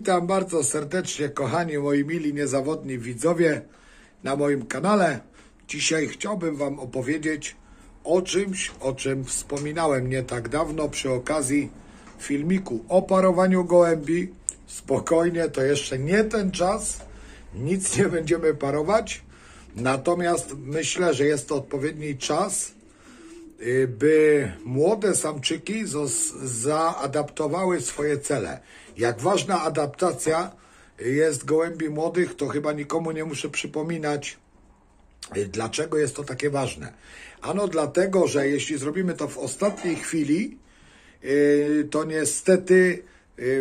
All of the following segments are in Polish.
Witam bardzo serdecznie, kochani moi mili, niezawodni widzowie na moim kanale. Dzisiaj chciałbym Wam opowiedzieć o czymś, o czym wspominałem nie tak dawno przy okazji filmiku o parowaniu gołębi. Spokojnie, to jeszcze nie ten czas, nic nie będziemy parować. Natomiast myślę, że jest to odpowiedni czas, by młode samczyki zaadaptowały swoje cele. Jak ważna adaptacja jest gołębi młodych, to chyba nikomu nie muszę przypominać, dlaczego jest to takie ważne. Ano dlatego, że jeśli zrobimy to w ostatniej chwili, to niestety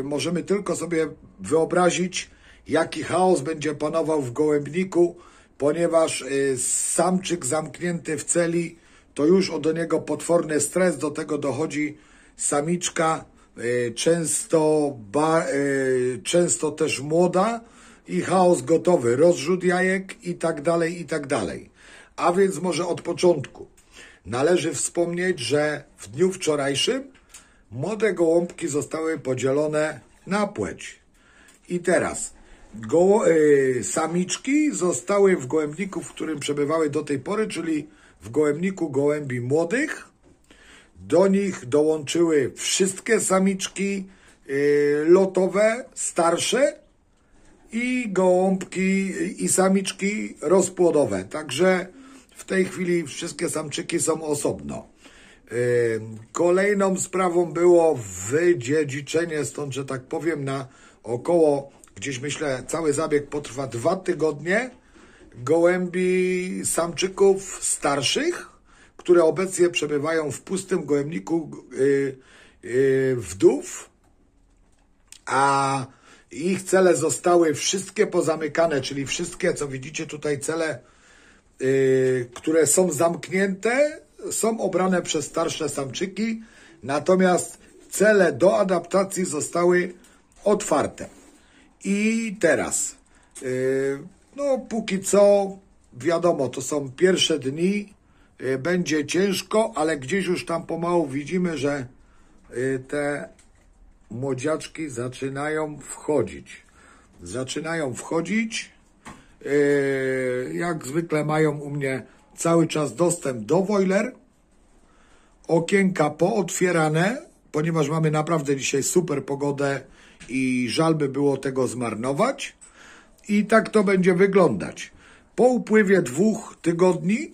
możemy tylko sobie wyobrazić, jaki chaos będzie panował w gołębniku, ponieważ samczyk zamknięty w celi to już do niego potworny stres, do tego dochodzi samiczka, często też młoda i chaos gotowy, rozrzut jajek i tak dalej, i tak dalej. A więc może od początku. Należy wspomnieć, że w dniu wczorajszym młode gołąbki zostały podzielone na płeć. I teraz samiczki zostały w gołębniku, w którym przebywały do tej pory, czyli w gołębniku gołębi młodych. Do nich dołączyły wszystkie samiczki lotowe, starsze i gołąbki i samiczki rozpłodowe. Także w tej chwili wszystkie samczyki są osobno. Kolejną sprawą było wydziedziczenie, stąd, że tak powiem, na około, gdzieś myślę, cały zabieg potrwa 2 tygodnie, gołębi samczyków starszych, które obecnie przebywają w pustym gołębniku wdów, a ich cele zostały wszystkie pozamykane, czyli wszystkie, co widzicie tutaj, cele, które są zamknięte, są obrane przez starsze samczyki, natomiast cele do adaptacji zostały otwarte. I teraz, no póki co, wiadomo, to są pierwsze dni, będzie ciężko, ale gdzieś już tam pomału widzimy, że te młodziaczki zaczynają wchodzić. Jak zwykle mają u mnie cały czas dostęp do boiler. Okienka pootwierane, ponieważ mamy naprawdę dzisiaj super pogodę i żal by było tego zmarnować. I tak to będzie wyglądać. Po upływie 2 tygodni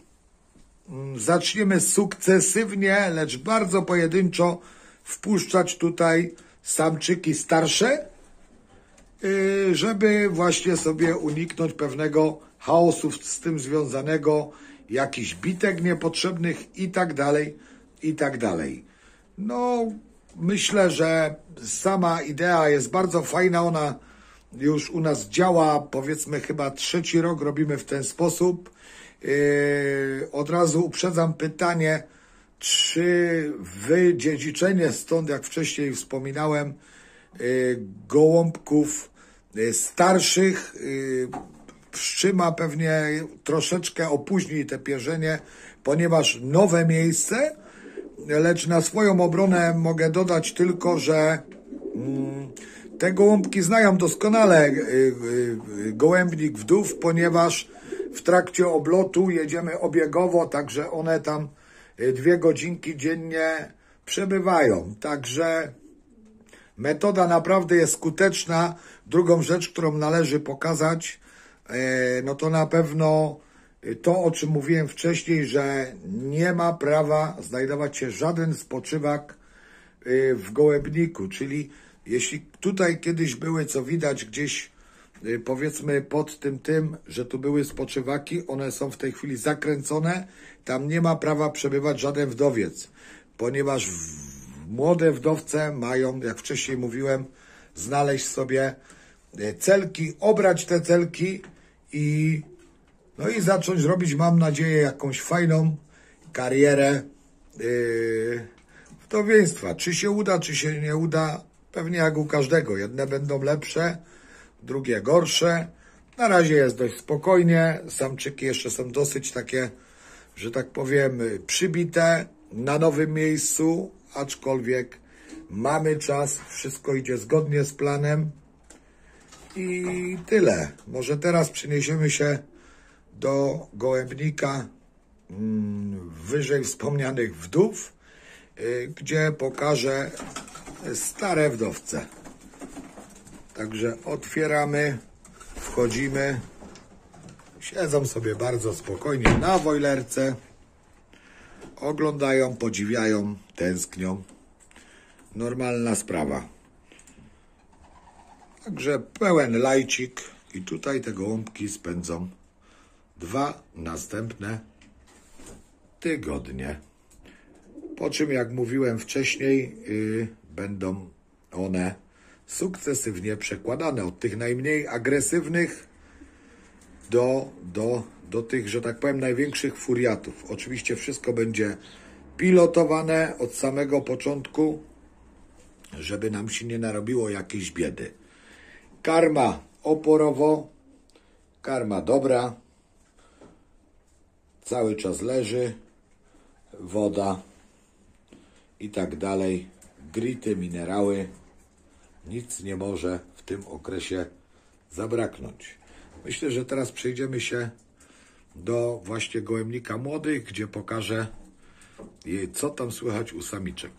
zaczniemy sukcesywnie, lecz bardzo pojedynczo wpuszczać tutaj samczyki starsze, żeby właśnie sobie uniknąć pewnego chaosu z tym związanego, jakichś bitek niepotrzebnych i tak dalej, i tak dalej. No, myślę, że sama idea jest bardzo fajna, ona już u nas działa, powiedzmy chyba 3. rok robimy w ten sposób. Od razu uprzedzam pytanie, czy wydziedziczenie stąd, jak wcześniej wspominałem, gołąbków starszych wstrzyma, pewnie troszeczkę opóźni te pierzenie, ponieważ nowe miejsce, lecz na swoją obronę mogę dodać tylko, że te gołąbki znają doskonale gołębnik wdów, ponieważ w trakcie oblotu jedziemy obiegowo, także one tam 2 godzinki dziennie przebywają. Także metoda naprawdę jest skuteczna. Drugą rzecz, którą należy pokazać, no to na pewno to, o czym mówiłem wcześniej, że nie ma prawa znajdować się żaden spoczywak w gołębniku, czyli jeśli tutaj kiedyś były, co widać gdzieś, powiedzmy pod tym, że tu były spoczywaki, one są w tej chwili zakręcone, tam nie ma prawa przebywać żaden wdowiec, ponieważ młode wdowce mają, jak wcześniej mówiłem, znaleźć sobie celki, obrać te celki i zacząć robić, mam nadzieję, jakąś fajną karierę wdowieństwa. Czy się uda, czy się nie uda, pewnie jak u każdego. Jedne będą lepsze, drugie gorsze. Na razie jest dość spokojnie. Samczyki jeszcze są dosyć takie, że tak powiem, przybite na nowym miejscu, aczkolwiek mamy czas, wszystko idzie zgodnie z planem. I tyle. Może teraz przeniesiemy się do gołębnika wyżej wspomnianych wdów, gdzie pokażę stare wdowce. Także otwieramy, wchodzimy. Siedzą sobie bardzo spokojnie na wojlerce. Oglądają, podziwiają, tęsknią. Normalna sprawa. Także pełen lajcik i tutaj te gołąbki spędzą 2 następne tygodnie. Po czym, jak mówiłem wcześniej, będą one sukcesywnie przekładane od tych najmniej agresywnych do tych, że tak powiem, największych furiatów. Oczywiście wszystko będzie pilotowane od samego początku, żeby nam się nie narobiło jakiejś biedy. Karma oporowo, karma dobra, cały czas leży, woda i tak dalej, grity, minerały, nic nie może w tym okresie zabraknąć. Myślę, że teraz przejdziemy się do właśnie gołębnika młodych, gdzie pokażę jej, co tam słychać u samiczek.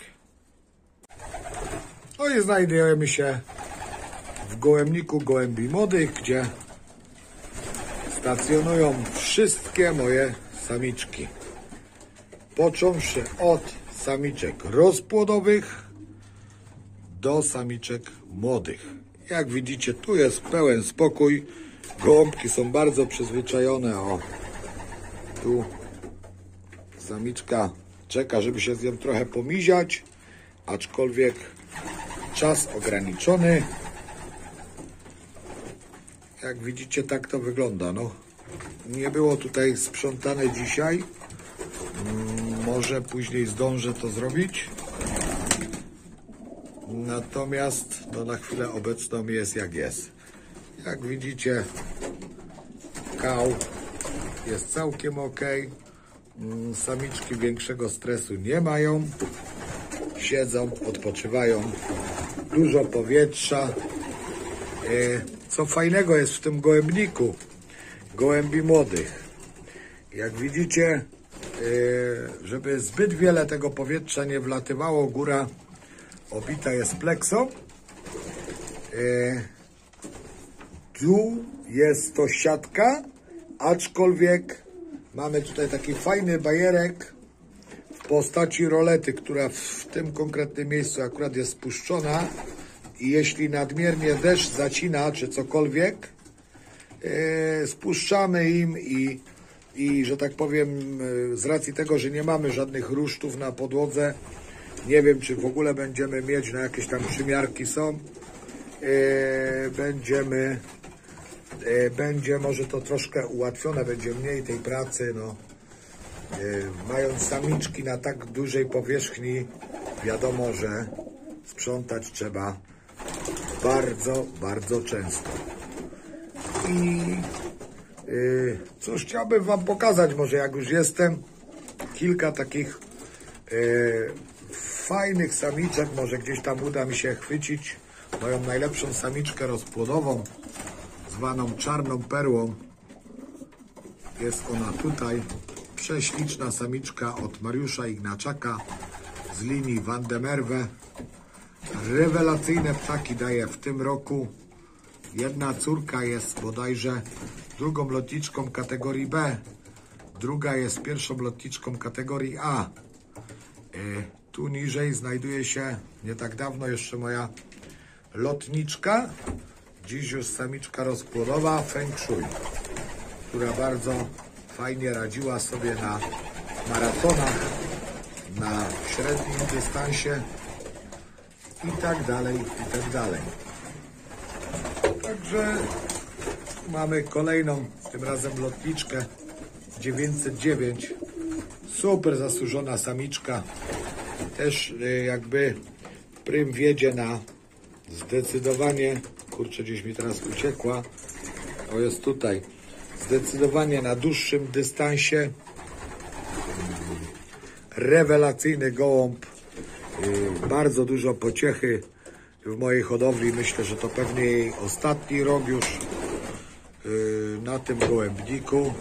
No i znajdujemy się w gołębniku gołębi młodych, gdzie stacjonują wszystkie moje samiczki. Począwszy od samiczek rozpłodowych do samiczek młodych. Jak widzicie, tu jest pełen spokój. Gołąbki są bardzo przyzwyczajone. O, tu samiczka czeka, żeby się z nią trochę pomiziać, aczkolwiek czas ograniczony. Jak widzicie, tak to wygląda. No, nie było tutaj sprzątane dzisiaj. Może później zdążę to zrobić. Natomiast no, na chwilę obecną jest jak jest. Jak widzicie, kał jest całkiem ok. Samiczki większego stresu nie mają. Siedzą, odpoczywają. Dużo powietrza. Co fajnego jest w tym gołębniku gołębi młodych. Jak widzicie, żeby zbyt wiele tego powietrza nie wlatywało, góra obita jest pleksą. Tu jest to siatka, aczkolwiek mamy tutaj taki fajny bajerek w postaci rolety, która w tym konkretnym miejscu akurat jest spuszczona i jeśli nadmiernie deszcz zacina czy cokolwiek, spuszczamy im i że tak powiem, z racji tego, że nie mamy żadnych rusztów na podłodze, nie wiem, czy w ogóle będziemy mieć, na jakieś tam przymiarki są, będzie może to troszkę ułatwione, będzie mniej tej pracy, no. Mając samiczki na tak dużej powierzchni, wiadomo, że sprzątać trzeba bardzo, bardzo często. I cóż chciałbym wam pokazać, może jak już jestem, kilka takich fajnych samiczek, może gdzieś tam uda mi się chwycić moją najlepszą samiczkę rozpłodową, zwaną czarną perłą. Jest ona tutaj, prześliczna samiczka od Mariusza Ignaczaka z linii Van de Merwe. Rewelacyjne ptaki daje w tym roku. Jedna córka jest bodajże drugą lotniczką kategorii B, druga jest pierwszą lotniczką kategorii A. Tu niżej znajduje się nie tak dawno jeszcze moja lotniczka, dziś już samiczka rozpłodowa Feng Shui, która bardzo fajnie radziła sobie na maratonach, na średnim dystansie i tak dalej, i tak dalej. Także mamy kolejną, tym razem lotniczkę 909. Super zasłużona samiczka. Też jakby prym wiedzie na zdecydowanie, kurczę, gdzieś mi teraz uciekła. O, jest tutaj. Zdecydowanie na dłuższym dystansie. Rewelacyjny gołąb. Bardzo dużo pociechy w mojej hodowli. Myślę, że to pewnie jej ostatni rok już na tym gołębniku.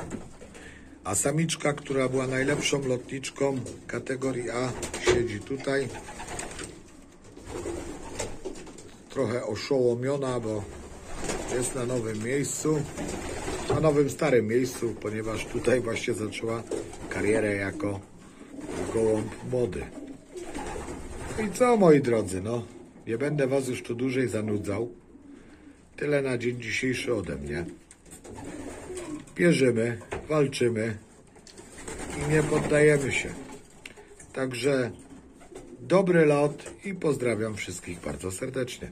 A samiczka, która była najlepszą lotniczką kategorii A, siedzi tutaj. Trochę oszołomiona, bo jest na nowym miejscu. Na nowym starym miejscu, ponieważ tutaj właśnie zaczęła karierę jako gołąb młody. No i co, moi drodzy, no, nie będę was już tu dłużej zanudzał. Tyle na dzień dzisiejszy ode mnie. Bierzemy, walczymy i nie poddajemy się. Także dobry lot i pozdrawiam wszystkich bardzo serdecznie.